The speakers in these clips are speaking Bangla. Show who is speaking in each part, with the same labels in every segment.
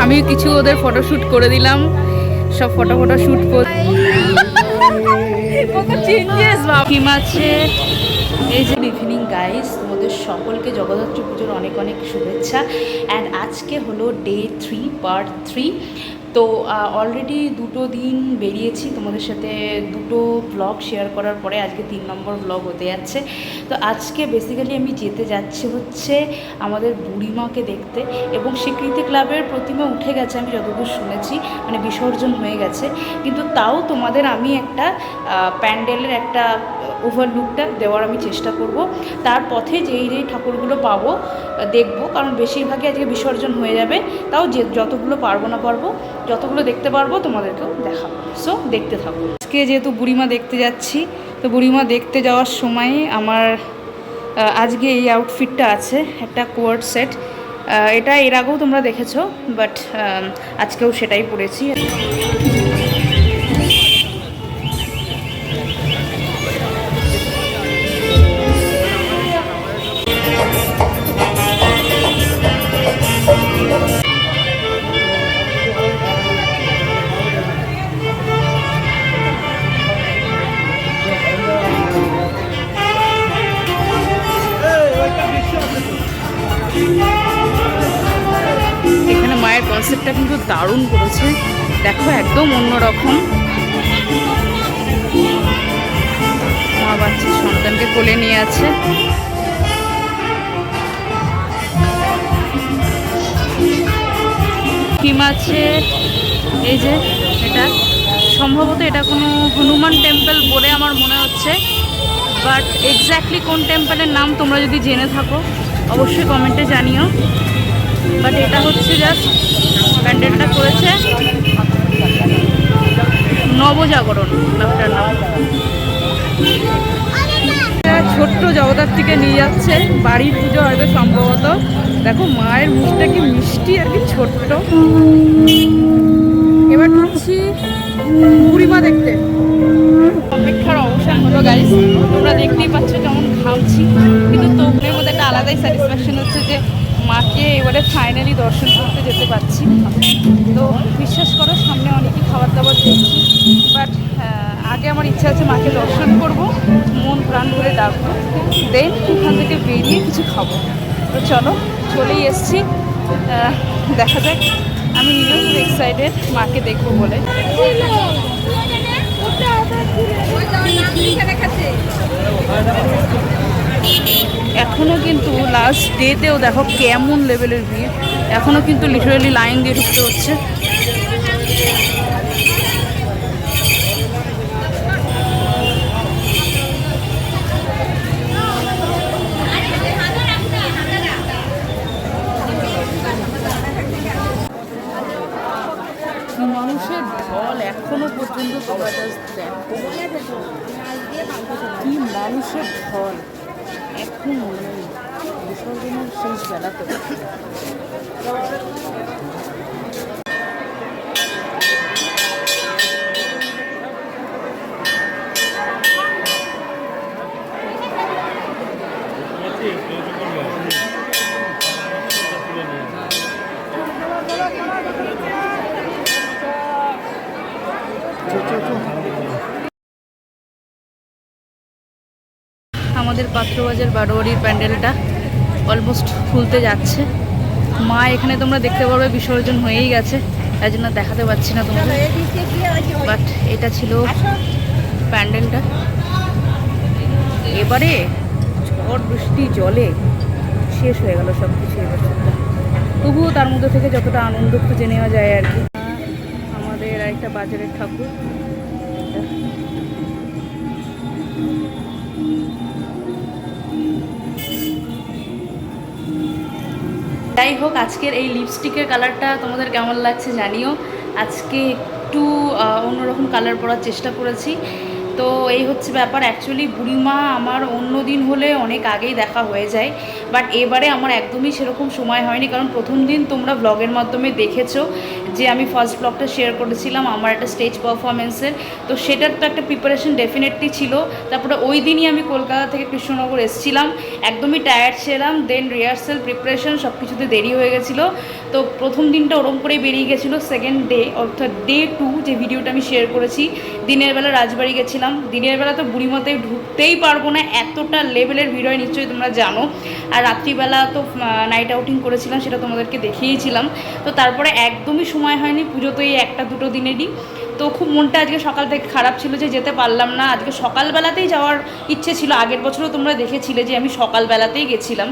Speaker 1: আমি কিছু ওদের ফটোশ্যুট করে দিলাম, সব ফটো শ্যুট করে থিম আছে। এই যে ইভিনিং গাইস, তোমাদের সকলকে জগদ্ধাত্রী পুজোর অনেক অনেক শুভেচ্ছা। অ্যান্ড আজকে হলো ডে 3 পার্ট 3। তো অলরেডি 2 দিন বেরিয়েছি, তোমাদের সাথে 2 ব্লগ শেয়ার করার পরে আজকে 3 নম্বর ব্লগ হতে যাচ্ছে। তো আজকে বেসিক্যালি আমি যেতে যাচ্ছি হচ্ছে আমাদের বুড়িমাকে দেখতে, এবং স্বীকৃতি ক্লাবের প্রতিমা উঠে গেছে আমি যতদূর শুনেছি, মানে বিসর্জন হয়ে গেছে। কিন্তু তাও তোমাদের আমি একটা প্যান্ডেলের একটা ওভারলুকটা দেওয়ার আমি চেষ্টা করব। তার পথে যেই ঠাকুরগুলো পাবো দেখব, কারণ বেশিরভাগই আজকে বিসর্জন হয়ে যাবে। তাও যে যতগুলো পারবো না পারবো, যতগুলো দেখতে পারবো তোমাদেরকেও দেখাবো। সো দেখতে থাকো। আজকে যেহেতু বুড়িমা দেখতে যাচ্ছি, তো বুড়িমা দেখতে যাওয়ার সময় আমার আজকে এই আউটফিটটা আছে, একটা কোয়ার্ড সেট। এটা এর আগেও তোমরা দেখেছো, বাট আজকেও সেটাই পরেছি। এখানে মায়ের কনসেপ্টটা কিন্তু দারুণ করেছে, দেখো একদম অন্যরকম। মা বাচ্চা সন্তানকে কোলে নিয়ে আছে। থিম আছে এই যে, এটা সম্ভবত এটা কোনো হনুমান টেম্পল বলে আমার মনে হচ্ছে, বাট এক্স্যাক্টলি কোন টেম্পলের নাম তোমরা যদি জেনে থাকো অবশ্যই কমেন্টে জানিও। বাট এটা হচ্ছে জাস্ট প্যান্ডেলটা করেছে নবজাগরণ ক্লাবটার নাম। ছোট্ট জগদ্ধাত্রীকে নিয়ে যাচ্ছে, বাড়ির পুজো হয়তো সম্ভবত। দেখো মায়ের মুখটা কি মিষ্টি আর কি ছোট্ট। এবার ঢুকছি বুড়িমা দেখতে। অপেক্ষার অবসান হলো গাইস, তোমরা দেখতেই পাচ্ছ কেমন ঘামছি, কিন্তু তোমদের মধ্যে একটা আলাদাই স্যাটিসফ্যাকশন হচ্ছে যে মাকে এবারে ফাইনালি দর্শন করতে যেতে পারছি। তো বিশ্বাস করো সামনে অনেকই খাবার দাবার দেখছি, বাট আগে আমার ইচ্ছা আছে মাকে দর্শন করব, মন প্রাণ করে ডাকবো, দেন ওখান থেকে বেরিয়ে কিছু খাবো। তো চলো, চলেই এসছি, দেখা যাক। আমি নিজেও খুব এক্সাইটেড মাকে দেখবো বলে। এখনও কিন্তু লাস্ট ডেতেও দেখো কেমন লেভেলের ভিড়, এখনও কিন্তু লিটারেলি লাইন দিয়ে ঢুকতে হচ্ছে। মানুষের ঢল এখনো পর্যন্ত তোমরা জাস্ট দেখো, কি মানুষের ঢল এখন বিসর্জনের শেষ বেলাতে। আমাদের পাত্রবাজার বারোয়ারির প্যান্ডেলটা অলমোস্ট খুলতে যাচ্ছে। মা এখানে তোমরা দেখতে পারবে বিসর্জন হয়েই গেছে, তাই জন্য দেখাতে পাচ্ছি না তোমাদের, বাট এটা ছিল প্যান্ডেলটা। এবারে ঝড় বৃষ্টি জলে শেষ হয়ে গেল সব কিছু এবার, তবুও তার মধ্যে থেকে যতটা আনন্দ খুঁজে নেওয়া যায় আর কি। আমাদের আরেকটা বাজারের ঠাকুর, যাই হোক আজকের এই লিপস্টিকের কালারটা তোমাদের কেমন লাগছে জানিও। আজকে একটু অন্যরকম কালার পরার চেষ্টা করেছি। তো এই হচ্ছে ব্যাপার। অ্যাকচুয়ালি বুড়িমা আমার অন্য দিন হলে অনেক আগেই দেখা হয়ে যায়, বাট এবারে আমার একদমই সেরকম সময় হয়নি, কারণ প্রথম দিন তোমরা ব্লগের মাধ্যমে দেখেছো যে আমি ফার্স্ট ব্লগটা শেয়ার করেছিলাম আমার একটা স্টেজ পারফরমেন্সের, তো সেটার তো একটা প্রিপারেশন ডেফিনেটলি ছিল। তারপরে ওই দিনই আমি কলকাতা থেকে কৃষ্ণনগর এসেছিলাম, একদমই টায়ার্ড ছিলাম, দেন রিহার্সেল প্রিপারেশন সব কিছুতে দেরি হয়ে গেছিলো। তো প্রথম দিনটা ওরম করেই বেরিয়ে গেছিলো। সেকেন্ড ডে অর্থাৎ ডে 2 যে ভিডিওটা আমি শেয়ার করেছি, দিনের বেলা রাজবাড়ি গেছিলাম। দিনের বেলা তো বুড়িমাতে ঢুকতেই পারবো না, এতটা লেভেলের ভিড় হয় নিশ্চয়ই তোমরা জানো। আর রাত্রিবেলা তো নাইট আউটিং করেছিলাম, সেটা তোমাদেরকে দেখিয়েছিলাম। তো তারপরে একদমই সময় হয়নি, পুজো তো এই 1-2 দিনেরই। তো খুব মনটা আজকে সকাল থেকে খারাপ ছিল যে যেতে পারলাম না। আজকে সকালবেলাতেই যাওয়ার ইচ্ছে ছিল, আগের বছরও তোমরা দেখেছিলে যে আমি সকালবেলাতেই গেছিলাম।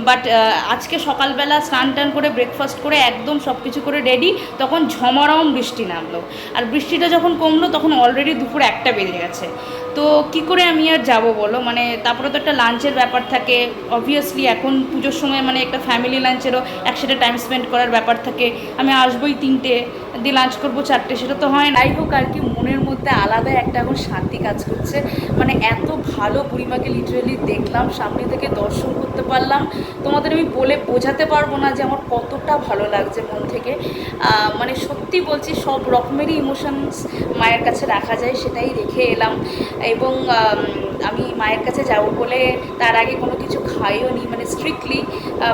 Speaker 1: বাট আজকে সকালবেলা স্নান টান করে ব্রেকফাস্ট করে একদম সব কিছু করে রেডি, তখন ঝমরম বৃষ্টি নামলো। আর বৃষ্টিটা যখন কমলো তখন অলরেডি দুপুর 1টা বেজে গেছে। তো কি করে আমি আর যাব বলো, মানে তারপরে তো একটা লাঞ্চের ব্যাপার থাকে অবভিয়াসলি। এখন পুজোর সময় মানে একটা ফ্যামিলি লাঞ্চেরও একসাথে টাইম স্পেন্ড করার ব্যাপার থাকে। আমি আসবোই 3টে দিয়ে লাঞ্চ করবো 4টে, সেটা তো হয় নাই। হোক আর কি, মনের মধ্যে আলাদা একটা এখন শান্তি কাজ করছে। মানে এত ভালো বুড়িমাকে লিটারেলি দেখলাম, সামনে থেকে দর্শন করতে পারলাম। তোমাদের আমি বলে বোঝাতে পারবো না যে আমার কতটা ভালো লাগছে মন থেকে। মানে সত্যি বলছি, সব রকমেরই ইমোশনস মায়ের কাছে রাখা যায়, সেটাই রেখে এলাম। এবং আমি মায়ের কাছে যাব বলে তার আগে কোনো কিছু খাইও নি, মানে স্ট্রিক্টলি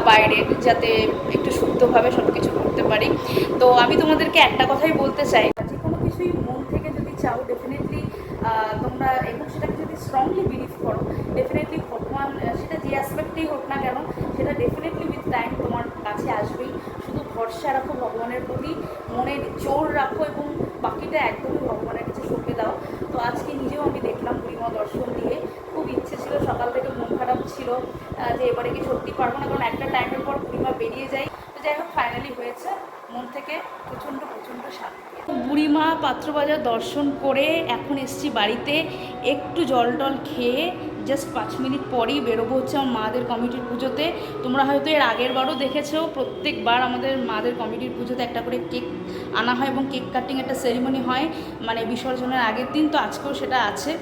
Speaker 1: বাইরে, যাতে একটু শুদ্ধভাবে সব কিছু করতে পারি। তো আমি তোমাদেরকে একটা কথাই বলতে চাই, যে কোনো কিছুই মন থেকে যদি চাও ডেফিনেটলি তোমরা, এবং সেটাকে যদি স্ট্রংলি বিলিভ করো, ডেফিনেটলি ভগবান সেটা যে অ্যাসপেক্টেই হোক না কেন, সেটা ডেফিনেটলি উইথ টাইম তোমার কাছে আসবেই। শুধু ভরসা রাখো ভগবানের প্রতি, মনের জোর রাখো, এবং বাকিটা একদমই ভগবানের কাছে সঁপে দাও। তো আজকে নিজেও আমি দেখলাম বুড়িমা দর্শন দিয়ে, খুব ইচ্ছে ছিল, সকাল থেকে মন খারাপ ছিল যে এবারে কি সত্যি পারবো না, কারণ একটা টাইমের পর বুড়িমা বেরিয়ে যায়। তো যাই হোক, ফাইনালি হয়েছে, মন থেকে প্রচণ্ড শান্তি। বুড়িমা পাত্রবাজার দর্শন করে এখন এসছি বাড়িতে, একটু জল টল খেয়ে জাস্ট 5 মিনিট পরেই বেরোবো হচ্ছে আমার মাদের কমিটির পুজোতে। তোমরা হয়তো এর আগের বারও দেখেছো, প্রত্যেকবার আমাদের মাদের কমিটির পুজোতে একটা করে কেক আনা হয় এবং কেক কাটিং একটা সেরিমনি হয়, মানে বিসর্জনের আগের দিন। তো আজকেও সেটা আছে,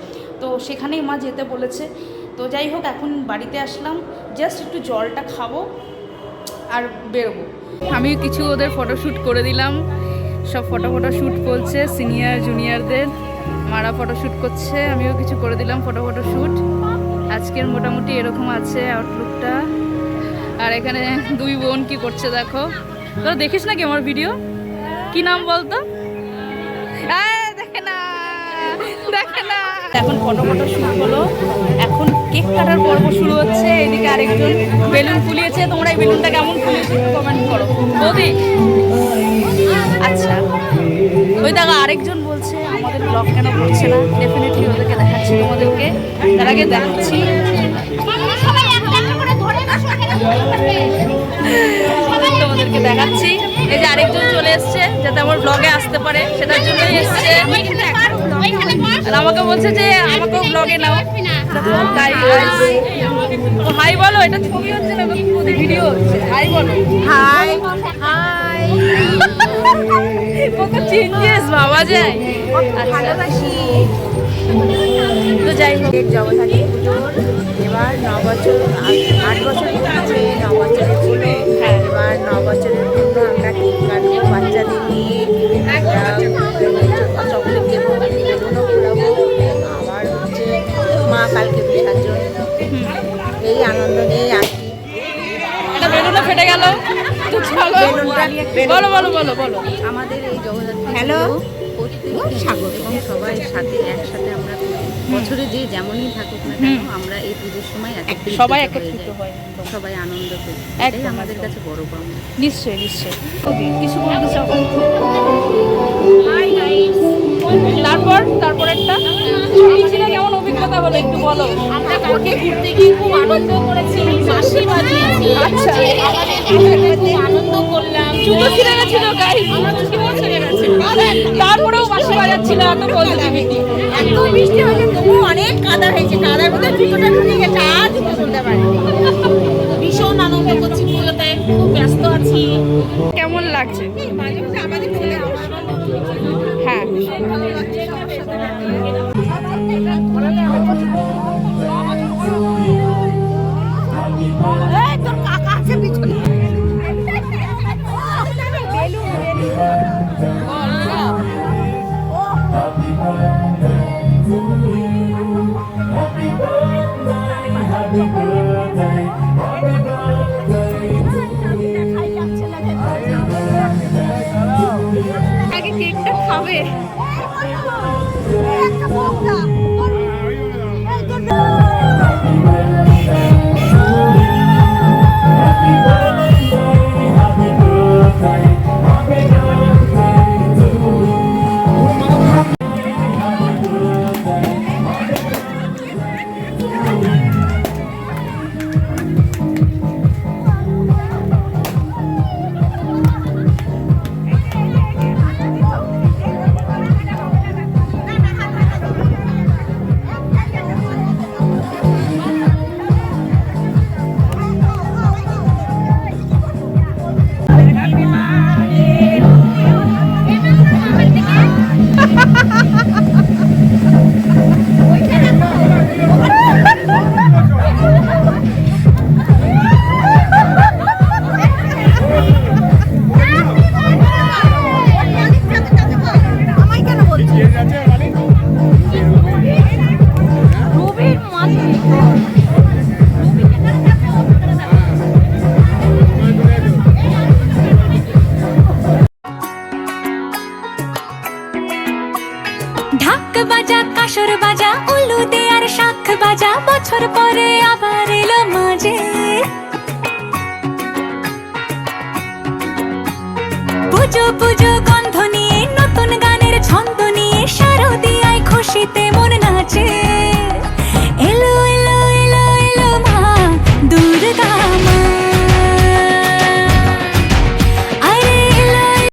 Speaker 1: তো সেখানেই মা যেতে বলেছে। তো যাই হোক, এখন বাড়িতে আসলাম, জাস্ট একটু জলটা খাবো আর বেরোবো। আমিও কিছু ওদের ফটোশ্যুট করে দিলাম, সব ফটোশ্যুট করছে সিনিয়র জুনিয়রদের, মারা ফটোশ্যুট করছে, আমিও কিছু করে দিলাম ফটোশ্যুট। আজকের মোটামুটি এরকম আছে আউটলুকটা। আর এখানে 2 বোন কি করছে দেখো। তোরা দেখিস নাকি আমার ভিডিও? কি নাম বলতো? দেখে না এখন ফটোশ্যুট হলো, এখন কেক কাটার পর্ব শুরু হচ্ছে। এদিকে আরেকজন বেলুন ফুলিয়েছে, তোমরা এই বেলুনটা কেমন ফুলিয়েছে কমেন্ট করো বৌদি। আচ্ছা, ওই দেখো আরেকজন বলছে আমাদের ব্লগ কেন করছে না, ডেফিনেটলি ওদেরকে দেখাচ্ছি তোমাদেরকে। তার আগে দেখাচ্ছি তোমাদেরকে দেখাচ্ছি, এই যে আরেকজন চলে এসছে যাতে আমার ব্লগে আসতে পারে, সেটার জন্যই এসছে। আমাকে বলছে যে আমাকেও ব্লগে নাও, হাই বলো। এটা ছবি হচ্ছে না, ভিডিও হচ্ছে। হাই বলো। High high. কত চেঞ্জেস ভাবা যায়, ভালোবাসি। তো যাই হোক, জগদ্ধাত্রী পুজোর এবার 9 বছর, 8 বছর আছে, 9 বছরের ছিল। এবার 9 বছরের জন্য আমরা কেক কাটবো বাচ্চাদের নিয়ে, চকলেট দেবো, বেলুনও ফুলাবো। আবার হচ্ছে মা কালকে বিসর্জন, এই আনন্দ নিয়ে আসি। এটা বেলুনটা ফেটে গেল, বলো বলো বলো বলো। আমাদের এই জগদ্ধাত্রী হ্যালো সাগর এবং সবাই সাথে একসাথে আমরা বছরে যে যেমনই থাকুক না কেন, আমরা এই পুজোর সময় সবাই একত্রিত হই, সবাই আনন্দ করি, এটাই আমাদের কাছে বড় পাওনা। নিশ্চয়ই নিশ্চয়ই। কিছু বলতে চাও? তারপর একটা ছিল, কেমন অভিজ্ঞতা হলো একটু বলো।
Speaker 2: আমরা কালকে ঘুরতে গিয়ে খুব আনন্দ করেছি, বাঁশি বাজিয়েছি।
Speaker 1: আচ্ছা,
Speaker 2: খুব আনন্দ করলাম।
Speaker 1: জুতো ছিঁড়ে গেছিল গাইস, তারপরেও বাঁশি বাজাচ্ছিল, এত পজিটিভিটি।
Speaker 2: এত বৃষ্টি হয়েছে তবুও অনেক কাদা হয়েছে, কাদার মধ্যে জুতোটা ঢুকে গেছে, আর জুতো তুলতে পারিনি। ভীষণ আনন্দ করছি পুজোতে, খুব ব্যস্ত আছি।
Speaker 1: কেমন লাগছে?
Speaker 2: আমাদের ছেলে
Speaker 1: হ্যাঁ,
Speaker 2: তোর রুবির মাছ